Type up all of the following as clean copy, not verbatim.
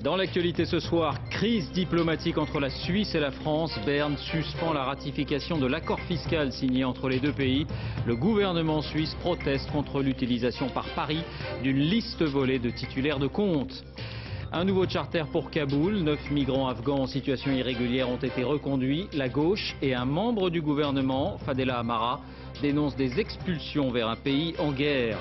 Dans l'actualité ce soir, crise diplomatique entre la Suisse et la France. Berne suspend la ratification de l'accord fiscal signé entre les deux pays. Le gouvernement suisse proteste contre l'utilisation par Paris d'une liste volée de titulaires de comptes. Un nouveau charter pour Kaboul. 9 migrants afghans en situation irrégulière ont été reconduits. La gauche et un membre du gouvernement, Fadela Amara, dénoncent des expulsions vers un pays en guerre.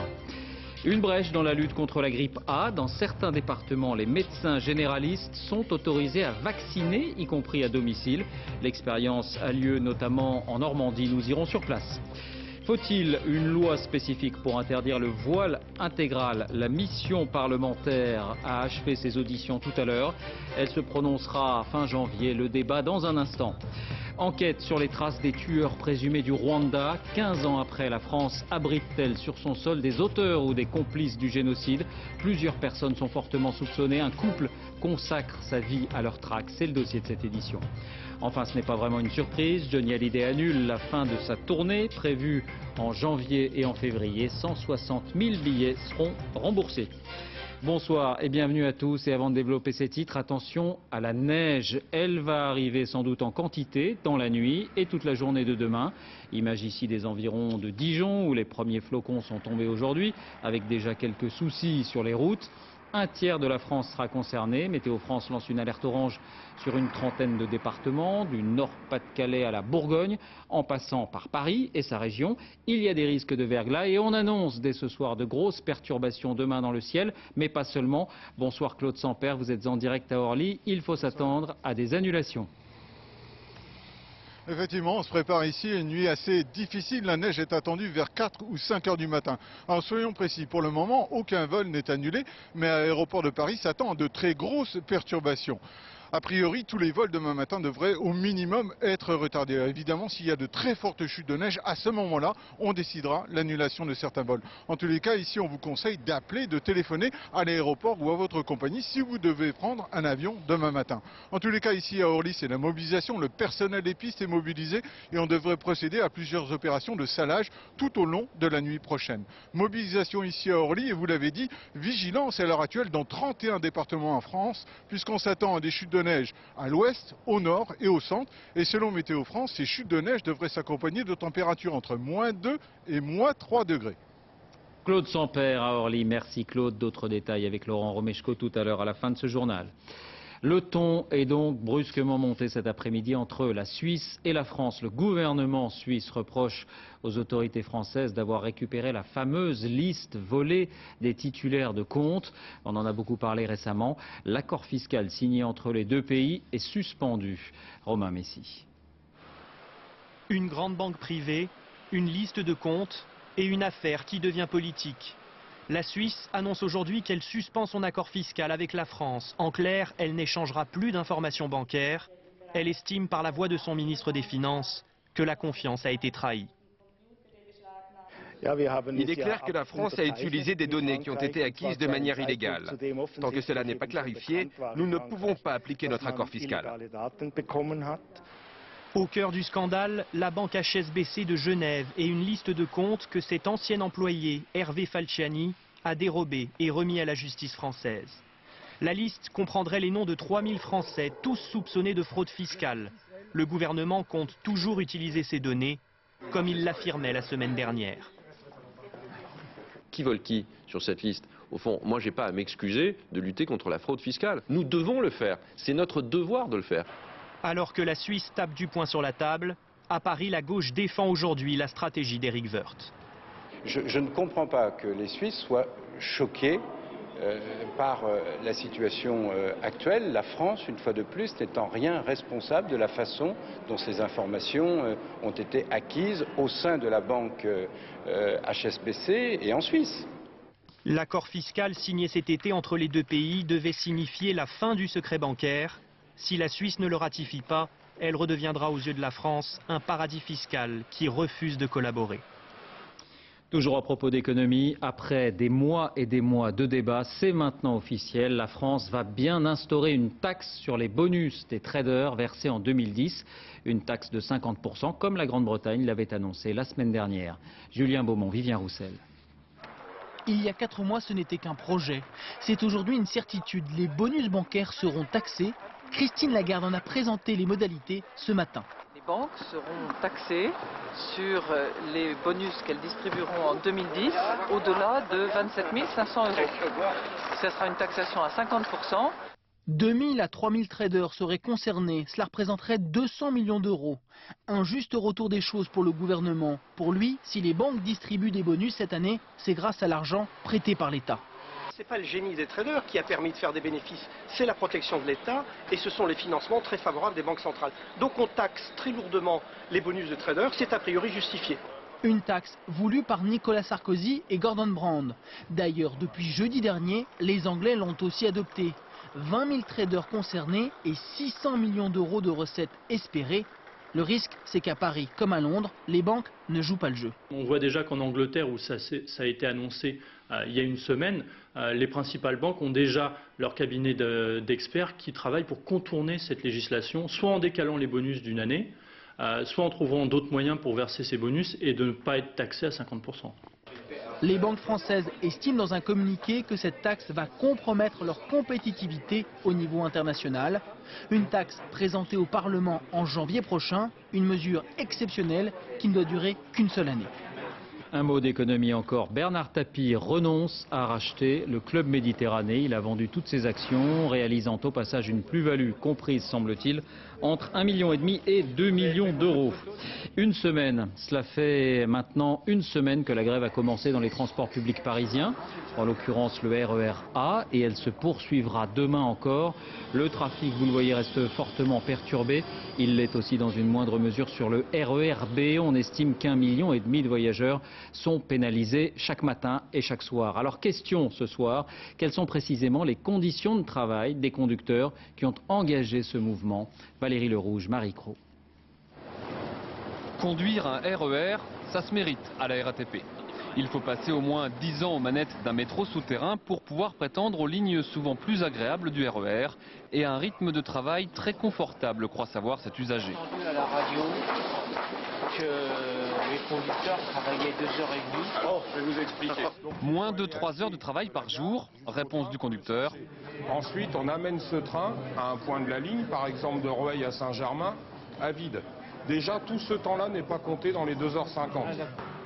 Une brèche dans la lutte contre la grippe A. Dans certains départements, les médecins généralistes sont autorisés à vacciner, y compris à domicile. L'expérience a lieu notamment en Normandie. Nous irons sur place. Faut-il une loi spécifique pour interdire le voile intégral? La mission parlementaire a achevé ses auditions tout à l'heure. Elle se prononcera fin janvier. Le débat dans un instant. Enquête sur les traces des tueurs présumés du Rwanda. 15 ans après, la France abrite-t-elle sur son sol des auteurs ou des complices du génocide? Plusieurs personnes sont fortement soupçonnées. Un couple consacre sa vie à leur traque. C'est le dossier de cette édition. Enfin, ce n'est pas vraiment une surprise. Johnny Hallyday annule la fin de sa tournée prévue en janvier et en février. 160 000 billets seront remboursés. Bonsoir et bienvenue à tous. Et avant de développer ces titres, attention à la neige. Elle va arriver sans doute en quantité dans la nuit et toute la journée de demain. Image ici des environs de Dijon où les premiers flocons sont tombés aujourd'hui avec déjà quelques soucis sur les routes. Un tiers de la France sera concerné. Météo France lance une alerte orange sur une trentaine de départements, du Nord-Pas-de-Calais à la Bourgogne, en passant par Paris et sa région. Il y a des risques de verglas et on annonce dès ce soir de grosses perturbations demain dans le ciel, mais pas seulement. Bonsoir Claude Samper, vous êtes en direct à Orly. Il faut s'attendre à des annulations. Effectivement, on se prépare ici à une nuit assez difficile. La neige est attendue vers 4 ou 5 heures du matin. Alors soyons précis, pour le moment, aucun vol n'est annulé, mais à l'aéroport de Paris s'attend à de très grosses perturbations. A priori, tous les vols demain matin devraient au minimum être retardés. Évidemment, s'il y a de très fortes chutes de neige, à ce moment-là, on décidera l'annulation de certains vols. En tous les cas, ici, on vous conseille d'appeler, de téléphoner à l'aéroport ou à votre compagnie si vous devez prendre un avion demain matin. En tous les cas, ici à Orly, c'est la mobilisation. Le personnel des pistes est mobilisé et on devrait procéder à plusieurs opérations de salage tout au long de la nuit prochaine. Mobilisation ici à Orly et vous l'avez dit, vigilance à l'heure actuelle dans 31 départements en France, puisqu'on s'attend à des chutes de neige à l'ouest, au nord et au centre. Et selon Météo France, ces chutes de neige devraient s'accompagner de températures entre -2 et -3 degrés. Claude Samper à Orly. Merci Claude. D'autres détails avec Laurent Romeshko tout à l'heure à la fin de ce journal. Le ton est donc brusquement monté cet après-midi entre la Suisse et la France. Le gouvernement suisse reproche aux autorités françaises d'avoir récupéré la fameuse liste volée des titulaires de comptes. On en a beaucoup parlé récemment. L'accord fiscal signé entre les deux pays est suspendu. Romain Messi. Une grande banque privée, une liste de comptes et une affaire qui devient politique. La Suisse annonce aujourd'hui qu'elle suspend son accord fiscal avec la France. En clair, elle n'échangera plus d'informations bancaires. Elle estime par la voix de son ministre des Finances que la confiance a été trahie. Il est clair que la France a utilisé des données qui ont été acquises de manière illégale. Tant que cela n'est pas clarifié, nous ne pouvons pas appliquer notre accord fiscal. Au cœur du scandale, la banque HSBC de Genève et une liste de comptes que cet ancien employé, Hervé Falciani, a dérobé et remis à la justice française. La liste comprendrait les noms de 3000 Français, tous soupçonnés de fraude fiscale. Le gouvernement compte toujours utiliser ces données, comme il l'affirmait la semaine dernière. Qui vole qui sur cette liste? Au fond, moi, je n'ai pas à m'excuser de lutter contre la fraude fiscale. Nous devons le faire. C'est notre devoir de le faire. Alors que la Suisse tape du poing sur la table, à Paris, la gauche défend aujourd'hui la stratégie d'Éric Woerth. Je ne comprends pas que les Suisses soient choqués par la situation actuelle. La France, une fois de plus, n'est en rien responsable de la façon dont ces informations ont été acquises au sein de la banque HSBC et en Suisse. L'accord fiscal signé cet été entre les deux pays devait signifier la fin du secret bancaire. Si la Suisse ne le ratifie pas, elle redeviendra aux yeux de la France un paradis fiscal qui refuse de collaborer. Toujours à propos d'économie, après des mois et des mois de débats, c'est maintenant officiel. La France va bien instaurer une taxe sur les bonus des traders versés en 2010. Une taxe de 50%, comme la Grande-Bretagne l'avait annoncé la semaine dernière. Julien Beaumont, Vivien Roussel. Il y a 4 mois, ce n'était qu'un projet. C'est aujourd'hui une certitude. Les bonus bancaires seront taxés. Christine Lagarde en a présenté les modalités ce matin. Les banques seront taxées sur les bonus qu'elles distribueront en 2010 au-delà de 27 500 €. Ce sera une taxation à 50%. 2000 à 3000 traders seraient concernés. Cela représenterait 200 millions d'euros. Un juste retour des choses pour le gouvernement. Pour lui, si les banques distribuent des bonus cette année, c'est grâce à l'argent prêté par l'État. Ce n'est pas le génie des traders qui a permis de faire des bénéfices, c'est la protection de l'État et ce sont les financements très favorables des banques centrales. Donc on taxe très lourdement les bonus de traders, c'est a priori justifié. Une taxe voulue par Nicolas Sarkozy et Gordon Brown. D'ailleurs, depuis jeudi dernier, les Anglais l'ont aussi adopté. 20 000 traders concernés et 600 millions d'euros de recettes espérées. Le risque, c'est qu'à Paris, comme à Londres, les banques ne jouent pas le jeu. On voit déjà qu'en Angleterre, où ça a été annoncé il y a une semaine, les principales banques ont déjà leur cabinet d'experts qui travaillent pour contourner cette législation, soit en décalant les bonus d'une année, soit en trouvant d'autres moyens pour verser ces bonus et de ne pas être taxés à 50%. Les banques françaises estiment dans un communiqué que cette taxe va compromettre leur compétitivité au niveau international. Une taxe présentée au Parlement en janvier prochain, une mesure exceptionnelle qui ne doit durer qu'une seule année. Un mot d'économie encore. Bernard Tapie renonce à racheter le Club Méditerranée. Il a vendu toutes ses actions, réalisant au passage une plus-value comprise, semble-t-il, entre 1,5 million et 2 millions d'euros. Une semaine, cela fait maintenant une semaine que la grève a commencé dans les transports publics parisiens, en l'occurrence le RER A, et elle se poursuivra demain encore. Le trafic, vous le voyez, reste fortement perturbé. Il l'est aussi dans une moindre mesure sur le RER B. On estime qu'1,5 million de voyageurs sont pénalisés chaque matin et chaque soir. Alors question ce soir, quelles sont précisément les conditions de travail des conducteurs qui ont engagé ce mouvement? Valérie Lerouge, Marie Cros. Conduire un RER, ça se mérite à la RATP. Il faut passer au moins 10 ans aux manettes d'un métro souterrain pour pouvoir prétendre aux lignes souvent plus agréables du RER et à un rythme de travail très confortable, croit savoir cet usager. J'ai entendu à la radio que les conducteurs travaillaient 2h30. Oh, je vais vous expliquer. Moins de 3 heures de travail par jour, réponse du conducteur. Ensuite, on amène ce train à un point de la ligne, par exemple de Rueil à Saint-Germain, à vide. Déjà, tout ce temps-là n'est pas compté dans les 2h50.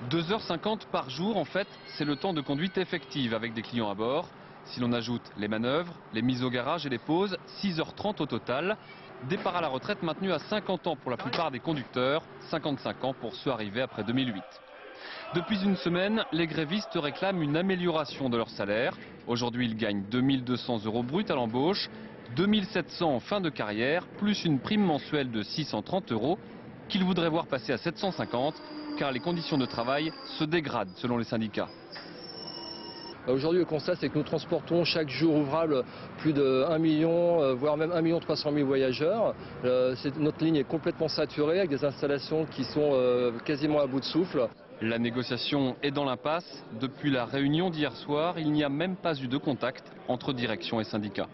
2h50 par jour, en fait, c'est le temps de conduite effective avec des clients à bord. Si l'on ajoute les manœuvres, les mises au garage et les pauses, 6h30 au total. Départ à la retraite maintenu à 50 ans pour la plupart des conducteurs, 55 ans pour ceux arrivés après 2008. Depuis une semaine, les grévistes réclament une amélioration de leur salaire. Aujourd'hui, ils gagnent 2 200 € bruts à l'embauche, 2 700 en fin de carrière, plus une prime mensuelle de 630 € qu'ils voudraient voir passer à 750, car les conditions de travail se dégradent selon les syndicats. Aujourd'hui, le constat, c'est que nous transportons chaque jour ouvrable plus de 1 million, voire même 1 300 000 voyageurs. Notre ligne est complètement saturée avec des installations qui sont quasiment à bout de souffle. La négociation est dans l'impasse. Depuis la réunion d'hier soir, il n'y a même pas eu de contact entre direction et syndicats.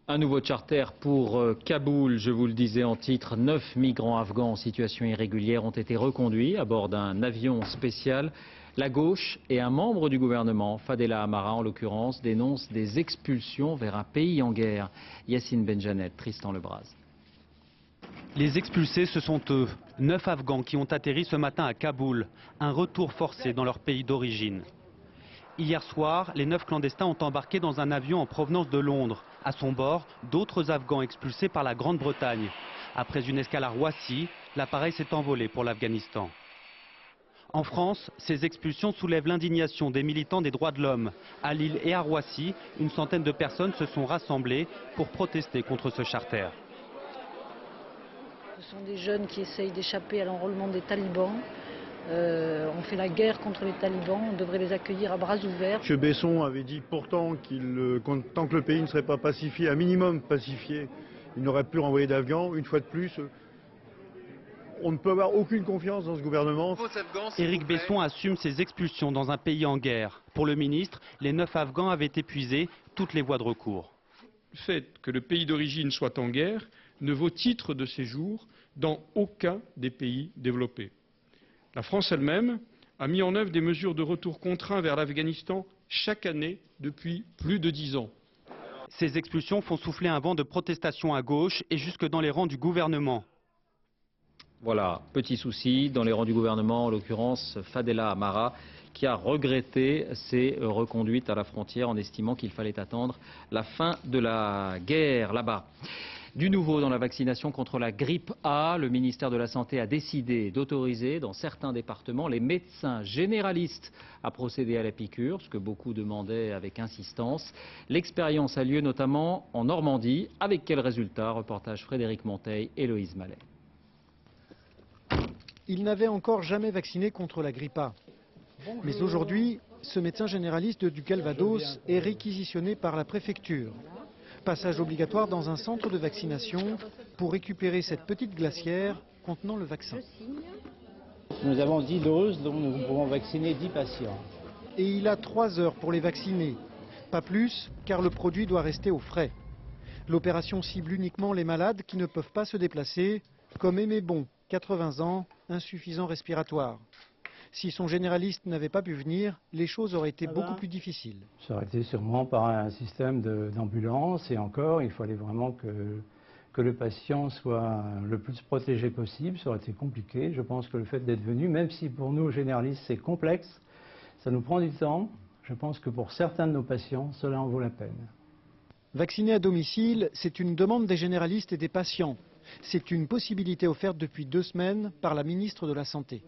Un nouveau charter pour Kaboul, je vous le disais en titre, 9 migrants afghans en situation irrégulière ont été reconduits à bord d'un avion spécial. La gauche et un membre du gouvernement, Fadela Amara en l'occurrence, dénoncent des expulsions vers un pays en guerre. Yacine Benjanet, Tristan Lebras. Les expulsés, ce sont eux, 9 Afghans qui ont atterri ce matin à Kaboul, un retour forcé dans leur pays d'origine. Hier soir, les 9 clandestins ont embarqué dans un avion en provenance de Londres. À son bord, d'autres Afghans expulsés par la Grande-Bretagne. Après une escale à Roissy, l'appareil s'est envolé pour l'Afghanistan. En France, ces expulsions soulèvent l'indignation des militants des droits de l'homme. À Lille et à Roissy, une centaine de personnes se sont rassemblées pour protester contre ce charter. Ce sont des jeunes qui essayent d'échapper à l'enrôlement des talibans. On fait la guerre contre les talibans, on devrait les accueillir à bras ouverts. M. Besson avait dit pourtant tant que le pays ne serait pas pacifié, un minimum pacifié, il n'aurait plus renvoyé d'Afghans. Une fois de plus, on ne peut avoir aucune confiance dans ce gouvernement. Éric Besson assume ces expulsions dans un pays en guerre. Pour le ministre, les 9 Afghans avaient épuisé toutes les voies de recours. Le fait que le pays d'origine soit en guerre ne vaut titre de séjour dans aucun des pays développés. La France elle-même a mis en œuvre des mesures de retour contraints vers l'Afghanistan chaque année depuis plus de 10 ans. Ces expulsions font souffler un vent de protestation à gauche et jusque dans les rangs du gouvernement. Voilà, petit souci dans les rangs du gouvernement, en l'occurrence Fadela Amara, qui a regretté ces reconduites à la frontière en estimant qu'il fallait attendre la fin de la guerre là-bas. Du nouveau dans la vaccination contre la grippe A, le ministère de la Santé a décidé d'autoriser dans certains départements les médecins généralistes à procéder à la piqûre, ce que beaucoup demandaient avec insistance. L'expérience a lieu notamment en Normandie. Avec quel résultat? Reportage Frédéric Monteil et Loïse Mallet. Il n'avait encore jamais vacciné contre la grippe A. Mais aujourd'hui, ce médecin généraliste du Calvados est réquisitionné par la préfecture. Passage obligatoire dans un centre de vaccination pour récupérer cette petite glacière contenant le vaccin. Nous avons 10 doses dont nous pouvons vacciner 10 patients. Et il a 3 heures pour les vacciner. Pas plus, car le produit doit rester au frais. L'opération cible uniquement les malades qui ne peuvent pas se déplacer, comme Aimé Bon, 80 ans, insuffisant respiratoire. Si son généraliste n'avait pas pu venir, les choses auraient été beaucoup plus difficiles. Ça aurait été sûrement par un système d'ambulance et encore, il fallait vraiment que le patient soit le plus protégé possible. Ça aurait été compliqué. Je pense que le fait d'être venu, même si pour nous généralistes c'est complexe, ça nous prend du temps. Je pense que pour certains de nos patients, cela en vaut la peine. Vacciner à domicile, c'est une demande des généralistes et des patients. C'est une possibilité offerte depuis 2 semaines par la ministre de la Santé.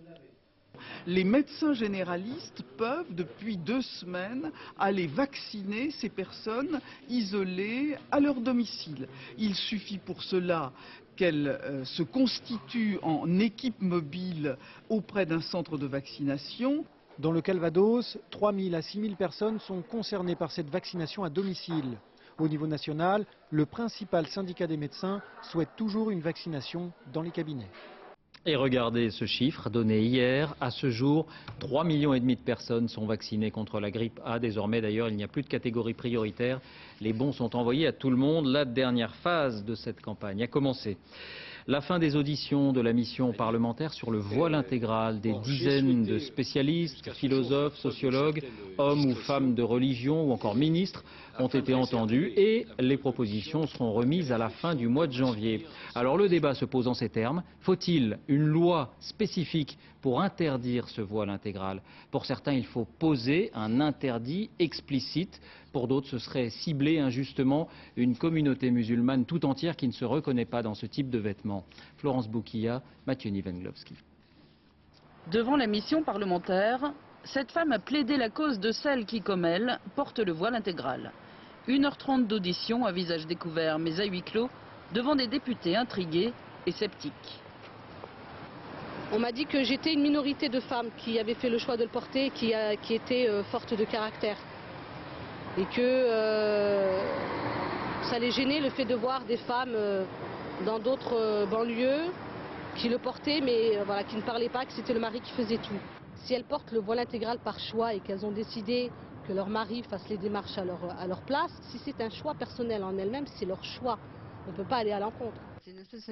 Les médecins généralistes peuvent, depuis 2 semaines, aller vacciner ces personnes isolées à leur domicile. Il suffit pour cela qu'elles se constituent en équipe mobile auprès d'un centre de vaccination. Dans le Calvados, 3 000 à 6 000 personnes sont concernées par cette vaccination à domicile. Au niveau national, le principal syndicat des médecins souhaite toujours une vaccination dans les cabinets. Et regardez ce chiffre donné hier. À ce jour, 3,5 millions de personnes sont vaccinées contre la grippe A. Désormais, d'ailleurs, il n'y a plus de catégorie prioritaire. Les bons sont envoyés à tout le monde. La dernière phase de cette campagne a commencé. La fin des auditions de la mission parlementaire sur le voile intégral. Des dizaines de spécialistes, philosophes, sociologues, hommes ou femmes de religion ou encore ministres ont été entendus et les propositions seront remises à la fin du mois de janvier. Alors le débat se pose en ces termes. Faut-il une loi spécifique pour interdire ce voile intégral? Pour certains, il faut poser un interdit explicite. Pour d'autres, ce serait cibler injustement une communauté musulmane tout entière qui ne se reconnaît pas dans ce type de vêtements. Florence Bouquilla, Mathieu Nivenglowski. Devant la mission parlementaire, cette femme a plaidé la cause de celles qui, comme elle, portent le voile intégral. 1h30 d'audition à visage découvert mais à huis clos devant des députés intrigués et sceptiques. On m'a dit que j'étais une minorité de femmes qui avaient fait le choix de le porter, qui étaient fortes de caractère. Et que ça les gênait le fait de voir des femmes dans d'autres banlieues qui le portaient mais voilà, qui ne parlaient pas, que c'était le mari qui faisait tout. Si elles portent le voile intégral par choix et qu'elles ont décidé que leur mari fasse les démarches à leur place, si c'est un choix personnel en elles-mêmes, c'est leur choix. On ne peut pas aller à l'encontre.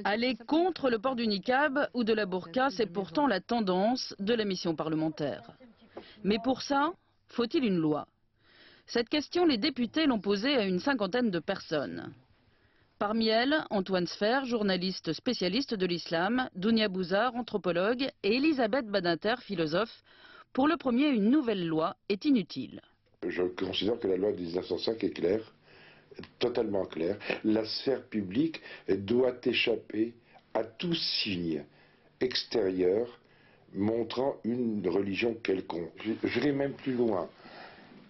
Aller contre le port du niqab ou de la burqa, c'est pourtant la tendance de la mission parlementaire. Mais pour ça, faut-il une loi? Cette question, les députés l'ont posée à une 50aine de personnes. Parmi elles, Antoine Sfer, journaliste spécialiste de l'islam, Dounia Bouzar, anthropologue, et Elisabeth Badinter, philosophe. Pour le premier, une nouvelle loi est inutile. Je considère que la loi de 1905 est claire, totalement claire. La sphère publique doit échapper à tout signe extérieur montrant une religion quelconque. J'irai même plus loin.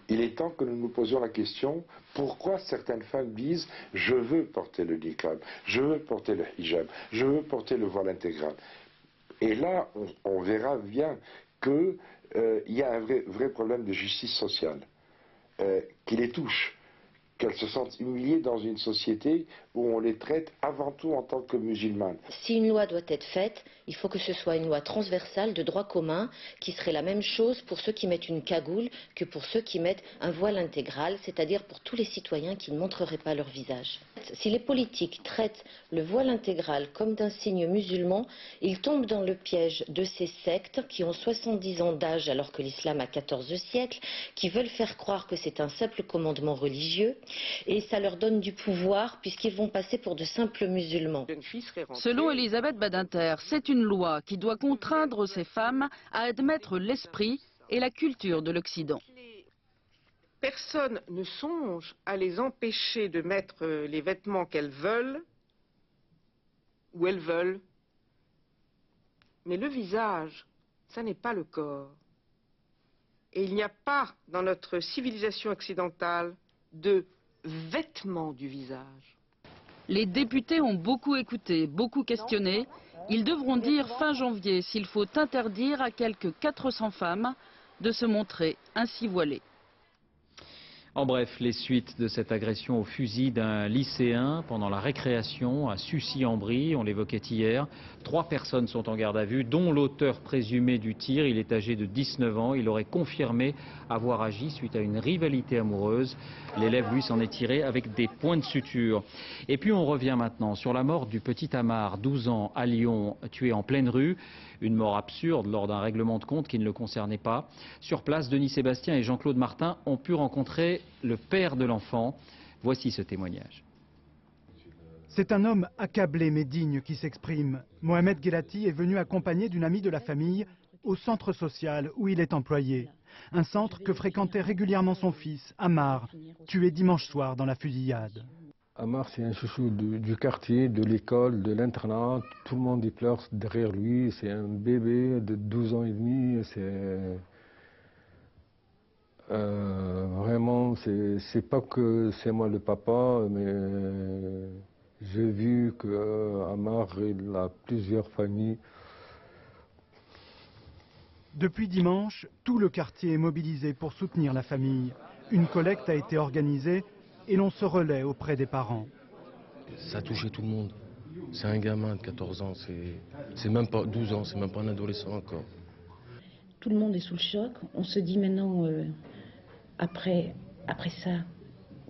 Il est temps que nous nous posions la question, pourquoi certaines femmes disent « je veux porter le niqab, je veux porter le hijab, je veux porter le voile intégral ». Et là, on verra bien qu'il y a un vrai problème de justice sociale qui les touche, qu'elles se sentent humiliées dans une société où on les traite avant tout en tant que musulmanes. Si une loi doit être faite, il faut que ce soit une loi transversale de droit commun qui serait la même chose pour ceux qui mettent une cagoule que pour ceux qui mettent un voile intégral, c'est-à-dire pour tous les citoyens qui ne montreraient pas leur visage. si les politiques traitent le voile intégral comme d'un signe musulman, ils tombent dans le piège de ces sectes qui ont 70 ans d'âge alors que l'islam a 14 siècles, qui veulent faire croire que c'est un simple commandement religieux et ça leur donne du pouvoir puisqu'ils vont passer pour de simples musulmans. Selon Elisabeth Badinter, c'est une loi qui doit contraindre ces femmes à admettre l'esprit et la culture de l'Occident. Personne ne songe à les empêcher de mettre les vêtements qu'elles veulent, où elles veulent. Mais le visage, ça n'est pas le corps. Et il n'y a pas dans notre civilisation occidentale de vêtements du visage. Les députés ont beaucoup écouté, beaucoup questionné. Ils devront dire fin janvier s'il faut interdire à quelques 400 femmes de se montrer ainsi voilées. En bref, les suites de cette agression au fusil d'un lycéen pendant la récréation à Sucy-en-Brie, on l'évoquait hier. 3 personnes sont en garde à vue, dont l'auteur présumé du tir. Il est âgé de 19 ans. Il aurait confirmé avoir agi suite à une rivalité amoureuse. L'élève, lui, s'en est tiré avec des points de suture. Et puis on revient maintenant sur la mort du petit Amar, 12 ans, à Lyon, tué en pleine rue. Une mort absurde lors d'un règlement de compte qui ne le concernait pas. Sur place, Denis Sébastien et Jean-Claude Martin ont pu rencontrer le père de l'enfant. Voici ce témoignage. C'est un homme accablé mais digne qui s'exprime. Mohamed Guelati est venu accompagné d'une amie de la famille au centre social où il est employé. Un centre que fréquentait régulièrement son fils, Amar, tué dimanche soir dans la fusillade. Amar, c'est un chouchou du quartier, de l'école, de l'internat. Tout le monde y pleure derrière lui. C'est un bébé de 12 ans et demi. Vraiment, c'est pas que c'est moi le papa, mais j'ai vu qu'Amar, il a plusieurs familles. Depuis dimanche, tout le quartier est mobilisé pour soutenir la famille. Une collecte a été organisée et l'on se relaie auprès des parents. Ça a touché tout le monde. C'est un gamin de 14 ans, c'est même pas 12 ans, c'est même pas un adolescent encore. Tout le monde est sous le choc. On se dit maintenant, après ça,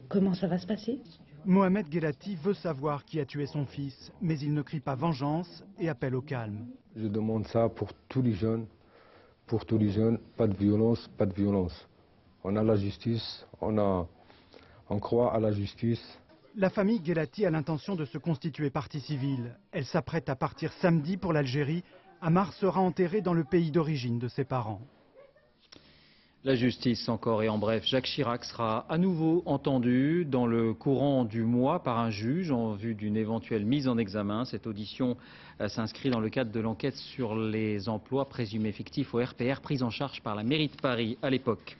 comment ça va se passer? Mohamed Guelati veut savoir qui a tué son fils, mais il ne crie pas vengeance et appelle au calme. Je demande ça pour tous les jeunes, pas de violence, pas de violence. On a la justice, on croit à la justice. La famille Guelati a l'intention de se constituer partie civile. Elle s'apprête à partir samedi pour l'Algérie. Amar sera enterré dans le pays d'origine de ses parents. La justice encore et en bref, Jacques Chirac sera à nouveau entendu dans le courant du mois par un juge en vue d'une éventuelle mise en examen. Cette audition s'inscrit dans le cadre de l'enquête sur les emplois présumés fictifs au RPR pris en charge par la mairie de Paris à l'époque.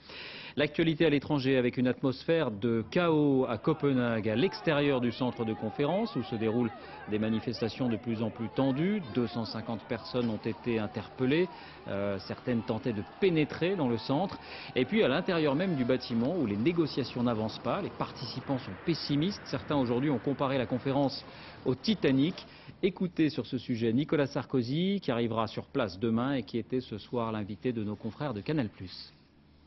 L'actualité à l'étranger avec une atmosphère de chaos à Copenhague, à l'extérieur du centre de conférence où se déroulent des manifestations de plus en plus tendues. 250 personnes ont été interpellées, certaines tentaient de pénétrer dans le centre. Et puis à l'intérieur même du bâtiment où les négociations n'avancent pas, les participants sont pessimistes. Certains aujourd'hui ont comparé la conférence au Titanic. Écoutez sur ce sujet Nicolas Sarkozy qui arrivera sur place demain et qui était ce soir l'invité de nos confrères de Canal+.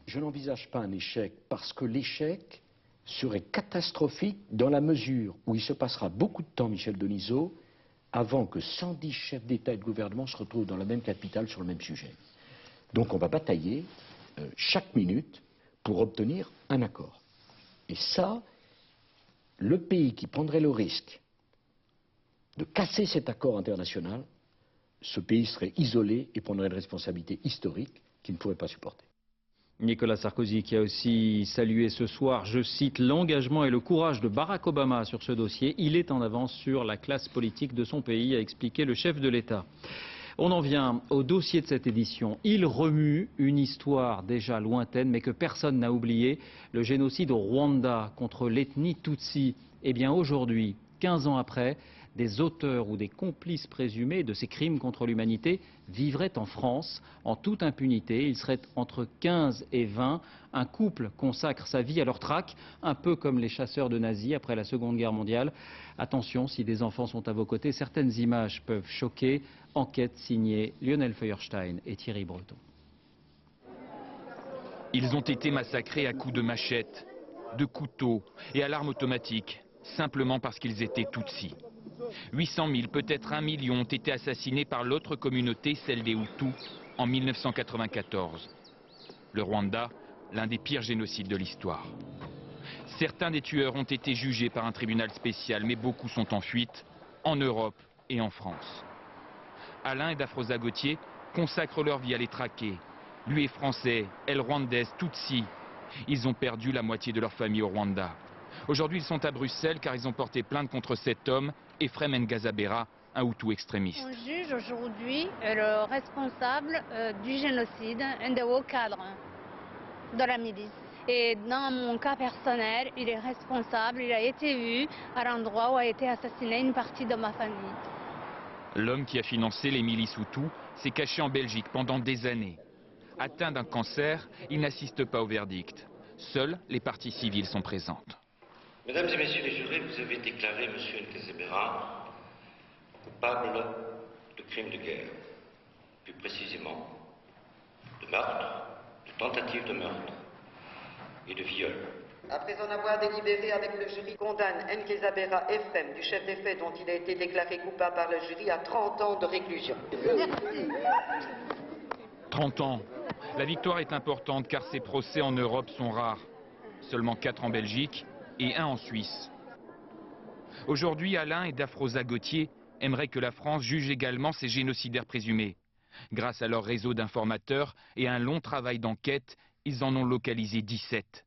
Je n'envisage pas un échec parce que l'échec serait catastrophique dans la mesure où il se passera beaucoup de temps, Michel Denisot, avant que 110 chefs d'État et de gouvernement se retrouvent dans la même capitale sur le même sujet. Donc on va batailler chaque minute pour obtenir un accord. Et ça, le pays qui prendrait le risque de casser cet accord international, ce pays serait isolé et prendrait une responsabilité historique qu'il ne pourrait pas supporter. Nicolas Sarkozy qui a aussi salué ce soir, je cite, l'engagement et le courage de Barack Obama sur ce dossier. Il est en avance sur la classe politique de son pays, a expliqué le chef de l'État. On en vient au dossier de cette édition. Il remue une histoire déjà lointaine mais que personne n'a oublié, le génocide au Rwanda contre l'ethnie Tutsi. Eh bien aujourd'hui, 15 ans après, des auteurs ou des complices présumés de ces crimes contre l'humanité vivraient en France en toute impunité. Ils seraient entre 15 et 20. Un couple consacre sa vie à leur traque, un peu comme les chasseurs de nazis après la Seconde Guerre mondiale. Attention, si des enfants sont à vos côtés, certaines images peuvent choquer. Enquête signée Lionel Feuerstein et Thierry Breton. Ils ont été massacrés à coups de machette, de couteau et à l'arme automatique. simplement parce qu'ils étaient Tutsis. 800 000, peut-être 1 million, ont été assassinés par l'autre communauté, celle des Hutus, en 1994. Le Rwanda, l'un des pires génocides de l'histoire. Certains des tueurs ont été jugés par un tribunal spécial, mais beaucoup sont en fuite, en Europe et en France. Alain et Dafrosa Gauthier consacrent leur vie à les traquer. Lui est français, elle rwandaise, Tutsi. Ils ont perdu la moitié de leur famille au Rwanda. Aujourd'hui, ils sont à Bruxelles car ils ont porté plainte contre cet homme, Ephrem Ngazabera, un Hutu extrémiste. On juge aujourd'hui le responsable du génocide, un des hauts cadres de la milice. Et dans mon cas personnel, il est responsable, il a été vu à l'endroit où a été assassinée une partie de ma famille. L'homme qui a financé les milices Hutus s'est caché en Belgique pendant des années. Atteint d'un cancer, il n'assiste pas au verdict. Seules les parties civiles sont présentes. Mesdames et messieurs les jurés, vous avez déclaré M. Ngazabera coupable de crimes de guerre, plus précisément de meurtre, de tentative de meurtre et de viol. Après en avoir délibéré avec le jury, condamne Ngazabera Ephrem, du chef des faits dont il a été déclaré coupable par le jury, à 30 ans de réclusion. 30 ans. La victoire est importante car ces procès en Europe sont rares. Seulement 4 en Belgique et 1 en Suisse. Aujourd'hui, Alain et Dafrosa Gauthier aimeraient que la France juge également ces génocidaires présumés. Grâce à leur réseau d'informateurs et à un long travail d'enquête, ils en ont localisé 17.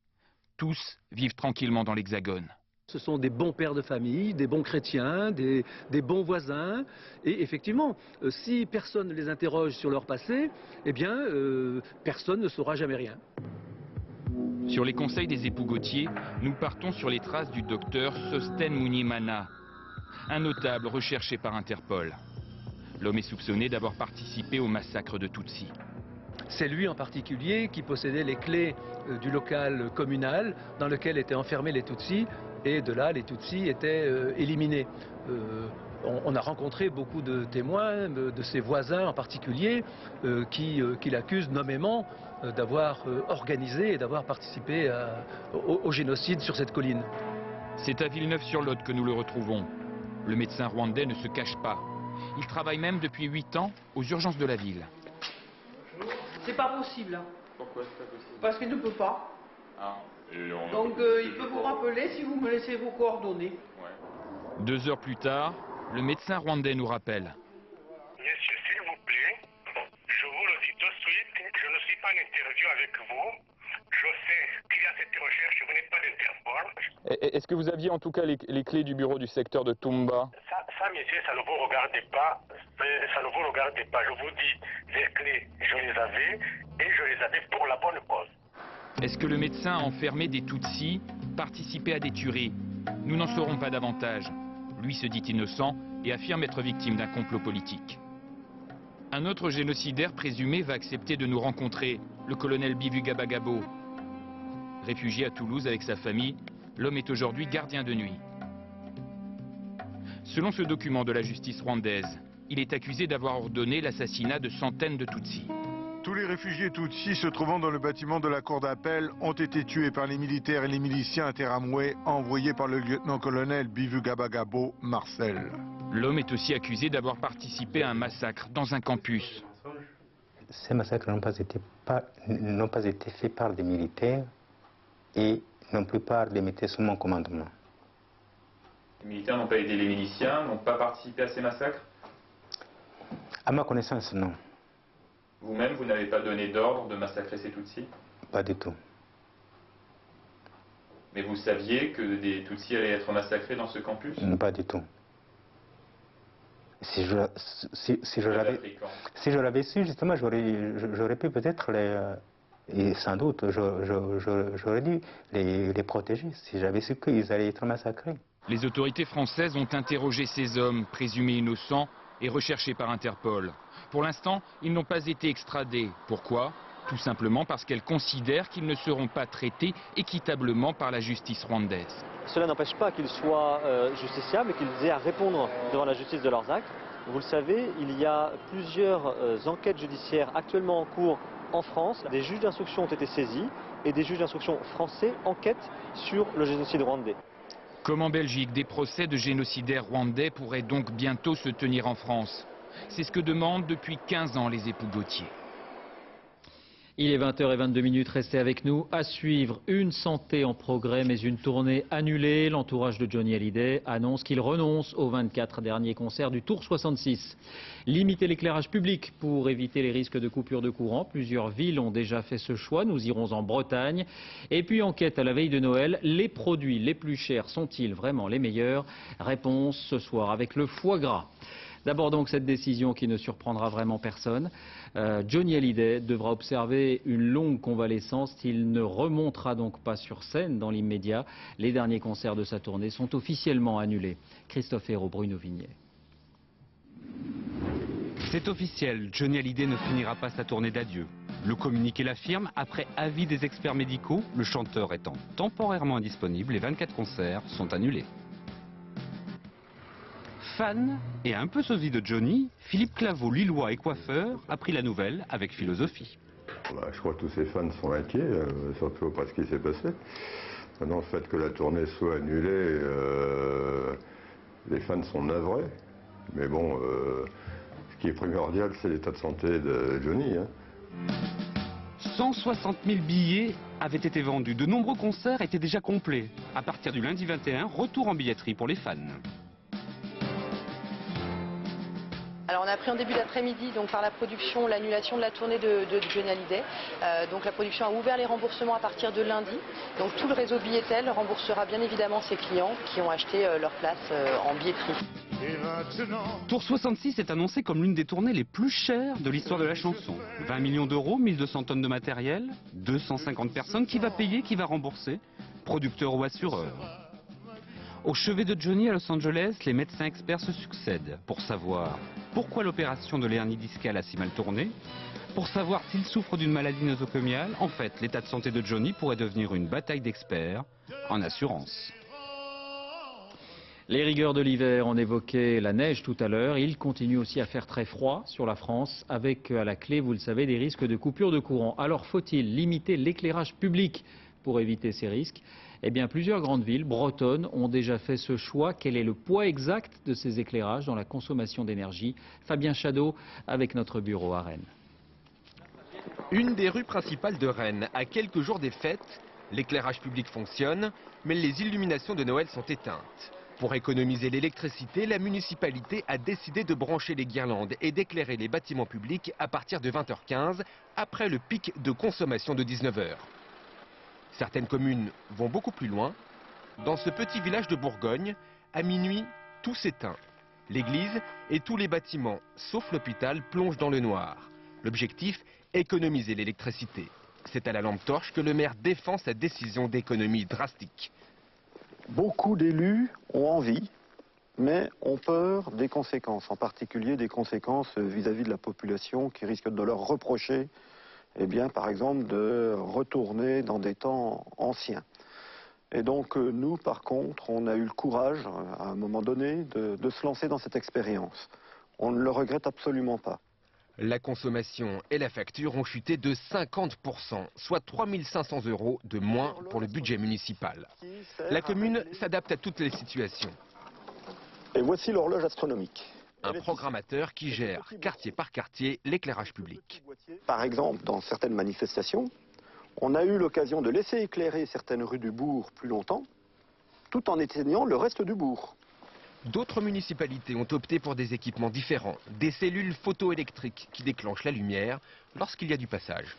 Tous vivent tranquillement dans l'Hexagone. Ce sont des bons pères de famille, des bons chrétiens, des bons voisins. Et effectivement, si personne ne les interroge sur leur passé, eh bien, personne ne saura jamais rien. Sur les conseils des époux Gauthier, nous partons sur les traces du docteur Sosten Munyemana, un notable recherché par Interpol. L'homme est soupçonné d'avoir participé au massacre de Tutsi. C'est lui en particulier qui possédait les clés du local communal dans lequel étaient enfermés les Tutsis, et de là les Tutsis étaient éliminés. On a rencontré beaucoup de témoins, de ses voisins en particulier, qui l'accusent nommément d'avoir organisé et d'avoir participé au génocide sur cette colline. C'est à Villeneuve-sur-Lot que nous le retrouvons. Le médecin rwandais ne se cache pas. Il travaille même depuis 8 ans aux urgences de la ville. C'est pas possible. Pourquoi c'est pas possible? Parce qu'il ne peut pas. Ah. Donc il peut vous rappeler si vous me laissez vos coordonnées. Ouais. 2 heures plus tard, le médecin rwandais nous rappelle. Monsieur, s'il vous plaît, je vous le dis tout de suite, je ne suis pas en interview avec vous. Je sais qu'il y a cette recherche, vous n'êtes pas d'Interpol. Est-ce que vous aviez en tout cas les clés du bureau du secteur de Tumba? Ça, monsieur, ça ne vous regarde pas. Ça ne vous regarde pas. Je vous dis, les clés, je les avais et je les avais pour la bonne cause. Est-ce que le médecin a enfermé des Tutsis, participé à des tueries? Nous n'en saurons pas davantage. Lui se dit innocent et affirme être victime d'un complot politique. Un autre génocidaire présumé va accepter de nous rencontrer, le colonel Bivugabagabo. Réfugié à Toulouse avec sa famille, l'homme est aujourd'hui gardien de nuit. Selon ce document de la justice rwandaise, il est accusé d'avoir ordonné l'assassinat de centaines de Tutsis. Tous les réfugiés Tutsis se trouvant dans le bâtiment de la cour d'appel ont été tués par les militaires et les miliciens interamouais envoyés par le lieutenant-colonel Bivugabagabo Marcel. L'homme est aussi accusé d'avoir participé à un massacre dans un campus. Ces massacres n'ont pas été faits par des militaires et non plus par des militaires sous mon commandement. Les militaires n'ont pas aidé les miliciens, n'ont pas participé à ces massacres? À ma connaissance, non. Vous-même, vous n'avez pas donné d'ordre de massacrer ces Tutsis? Pas du tout. Mais vous saviez que des Tutsis allaient être massacrés dans ce campus? Pas du tout. Si je l'avais su, justement, j'aurais pu peut-être et sans doute, j'aurais dû les protéger si j'avais su qu'ils allaient être massacrés. Les autorités françaises ont interrogé ces hommes, présumés innocents et recherchés par Interpol. Pour l'instant, ils n'ont pas été extradés. Pourquoi? Tout simplement parce qu'elles considèrent qu'ils ne seront pas traités équitablement par la justice rwandaise. Cela n'empêche pas qu'ils soient justiciables et qu'ils aient à répondre devant la justice de leurs actes. Vous le savez, il y a plusieurs enquêtes judiciaires actuellement en cours en France. Des juges d'instruction ont été saisis et des juges d'instruction français enquêtent sur le génocide rwandais. Comme en Belgique, des procès de génocidaires rwandais pourraient donc bientôt se tenir en France. C'est ce que demandent depuis 15 ans les époux Gauthier. Il est 20h22, restez avec nous. À suivre, une santé en progrès mais une tournée annulée. L'entourage de Johnny Hallyday annonce qu'il renonce aux 24 derniers concerts du Tour 66. Limiter l'éclairage public pour éviter les risques de coupure de courant. Plusieurs villes ont déjà fait ce choix. Nous irons en Bretagne. Et puis enquête à la veille de Noël. Les produits les plus chers sont-ils vraiment les meilleurs? Réponse ce soir avec le foie gras. D'abord donc cette décision qui ne surprendra vraiment personne. Johnny Hallyday devra observer une longue convalescence. Il ne remontera donc pas sur scène dans l'immédiat. Les derniers concerts de sa tournée sont officiellement annulés. Christophe Hérault, Bruno Vignet. C'est officiel, Johnny Hallyday ne finira pas sa tournée d'adieu. Le communiqué l'affirme, après avis des experts médicaux, le chanteur étant temporairement indisponible, les 24 concerts sont annulés. Fan et un peu sosie de Johnny, Philippe Claveau, lillois et coiffeur, a pris la nouvelle avec philosophie. Je crois que tous ses fans sont inquiets, surtout après ce qui s'est passé. Maintenant, le fait que la tournée soit annulée, les fans sont navrés. Mais bon, ce qui est primordial, c'est l'état de santé de Johnny. 160 000 billets avaient été vendus. De nombreux concerts étaient déjà complets. À partir du lundi 21, retour en billetterie pour les fans. Alors on a appris en début d'après-midi par la production l'annulation de la tournée de Johnny Hallyday. Donc la production a ouvert les remboursements à partir de lundi. Donc tout le réseau Billettel remboursera bien évidemment ses clients qui ont acheté leur place en billetterie. Tour 66 est annoncé comme l'une des tournées les plus chères de l'histoire de la chanson. 20 millions d'euros, 1200 tonnes de matériel, 250 personnes. Qui va payer, qui va rembourser? Producteur ou assureur? Au chevet de Johnny à Los Angeles, les médecins experts se succèdent pour savoir pourquoi l'opération de l'hernie discale a si mal tourné, pour savoir s'il souffre d'une maladie nosocomiale. En fait, l'état de santé de Johnny pourrait devenir une bataille d'experts en assurance. Les rigueurs de l'hiver, on évoquait la neige tout à l'heure. Il continue aussi à faire très froid sur la France, avec à la clé, vous le savez, des risques de coupure de courant. Alors faut-il limiter l'éclairage public pour éviter ces risques? Eh bien, plusieurs grandes villes bretonnes ont déjà fait ce choix. Quel est le poids exact de ces éclairages dans la consommation d'énergie? Fabien Chadeau avec notre bureau à Rennes. Une des rues principales de Rennes, à quelques jours des fêtes, l'éclairage public fonctionne, mais les illuminations de Noël sont éteintes. Pour économiser l'électricité, la municipalité a décidé de brancher les guirlandes et d'éclairer les bâtiments publics à partir de 20h15, après le pic de consommation de 19h. Certaines communes vont beaucoup plus loin. Dans ce petit village de Bourgogne, à minuit, tout s'éteint. L'église et tous les bâtiments, sauf l'hôpital, plongent dans le noir. L'objectif, économiser l'électricité. C'est à la lampe torche que le maire défend sa décision d'économie drastique. Beaucoup d'élus ont envie, mais ont peur des conséquences, en particulier des conséquences vis-à-vis de la population qui risquent de leur reprocher, par exemple, de retourner dans des temps anciens. Et donc nous, par contre, on a eu le courage, à un moment donné, de se lancer dans cette expérience. On ne le regrette absolument pas. La consommation et la facture ont chuté de 50%, soit 3 500 € de moins pour le budget municipal. La commune s'adapte à toutes les situations. Et voici l'horloge astronomique. Un programmateur qui gère, quartier par quartier, l'éclairage public. Par exemple, dans certaines manifestations, on a eu l'occasion de laisser éclairer certaines rues du bourg plus longtemps, tout en éteignant le reste du bourg. D'autres municipalités ont opté pour des équipements différents, des cellules photoélectriques qui déclenchent la lumière lorsqu'il y a du passage.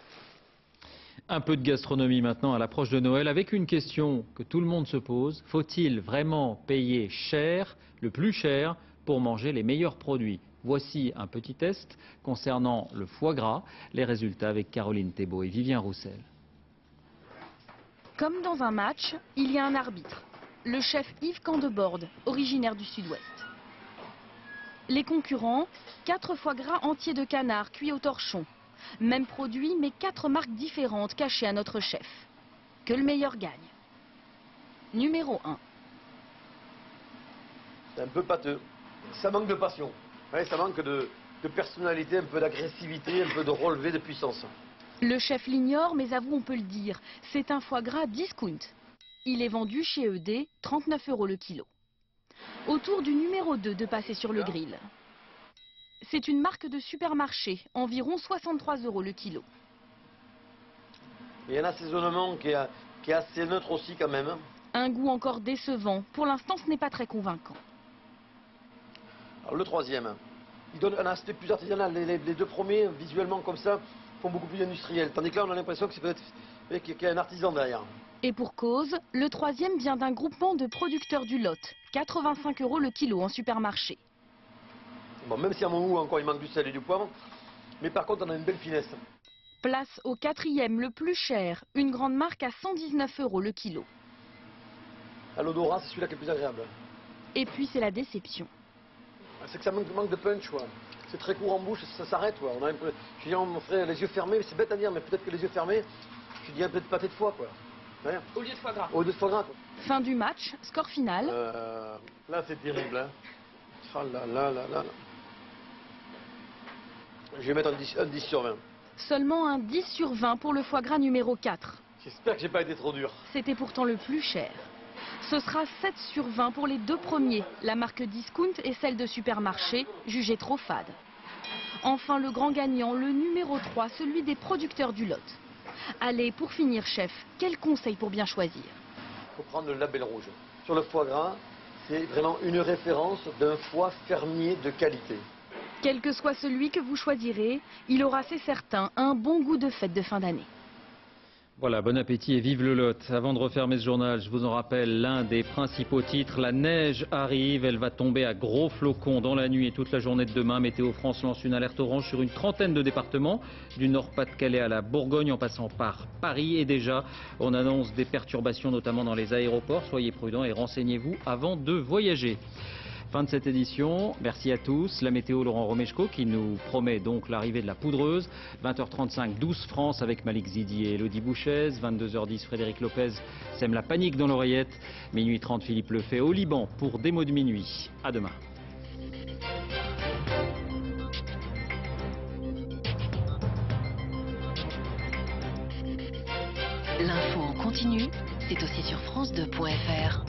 Un peu de gastronomie maintenant à l'approche de Noël, avec une question que tout le monde se pose. Faut-il vraiment payer cher, le plus cher, pour manger les meilleurs produits? Voici un petit test concernant le foie gras. Les résultats avec Caroline Thébault et Vivien Roussel. Comme dans un match, il y a un arbitre. Le chef Yves Candeborde, originaire du Sud-Ouest. Les concurrents, 4 foie gras entiers de canard cuits au torchon. Même produit, mais 4 marques différentes cachées à notre chef. Que le meilleur gagne. Numéro 1. C'est un peu pâteux. Ça manque de passion. Ouais, ça manque de personnalité, un peu d'agressivité, un peu de relevé de puissance. Le chef l'ignore, mais avoue, on peut le dire. C'est un foie gras discount. Il est vendu chez ED 39 € le kilo. Au tour du numéro 2 de passer sur le grill. C'est une marque de supermarché, environ 63 € le kilo. Il y a un assaisonnement qui est assez neutre aussi quand même. Un goût encore décevant. Pour l'instant, ce n'est pas très convaincant. Alors le troisième, il donne un aspect plus artisanal. Les deux premiers, visuellement comme ça, font beaucoup plus industriel. Tandis que là, on a l'impression que c'est peut-être qu'il y a un artisan derrière. Et pour cause, le troisième vient d'un groupement de producteurs du Lot. 85 € le kilo en supermarché. Bon, même si à mon goût encore il manque du sel et du poivre, mais par contre on a une belle finesse. Place au quatrième, le plus cher, une grande marque à 119 € le kilo. À l'odorat, c'est celui-là qui est le plus agréable. Et puis c'est la déception. C'est que ça manque de punch, ouais. C'est très court en bouche, ça s'arrête. Ouais. Je dis, on ferait les yeux fermés, c'est bête à dire, mais peut-être que les yeux fermés, je dis un peu de pâté de foie, quoi. Ouais. Au lieu de foie gras. Au lieu de foie gras, quoi. Fin du match, score final. Là, c'est terrible, hein. Oh là là là là. Je vais mettre un 10 sur 20. Seulement un 10 sur 20 pour le foie gras numéro 4. J'espère que j'ai pas été trop dur. C'était pourtant le plus cher. Ce sera 7 sur 20 pour les deux premiers, la marque Discount et celle de supermarché, jugée trop fade. Enfin le grand gagnant, le numéro 3, celui des producteurs du Lot. Allez, pour finir chef, quel conseil pour bien choisir? Il faut prendre le label rouge. Sur le foie gras, c'est vraiment une référence d'un foie fermier de qualité. Quel que soit celui que vous choisirez, il aura, c'est certain, un bon goût de fête de fin d'année. Voilà, bon appétit et vive le Lot. Avant de refermer ce journal, je vous en rappelle l'un des principaux titres. La neige arrive, elle va tomber à gros flocons dans la nuit et toute la journée de demain. Météo France lance une alerte orange sur une trentaine de départements, du Nord-Pas-de-Calais à la Bourgogne en passant par Paris. Et déjà, on annonce des perturbations notamment dans les aéroports. Soyez prudents et renseignez-vous avant de voyager. Fin de cette édition, merci à tous. La météo, Laurent Romeshko qui nous promet donc l'arrivée de la poudreuse. 20h35, 12 France avec Malik Zidi et Elodie Bouchez. 22h10, Frédéric Lopez sème la panique dans l'oreillette. Minuit 30, Philippe Lefebvre au Liban pour des mots de minuit. À demain. L'info en continu, c'est aussi sur France2.fr.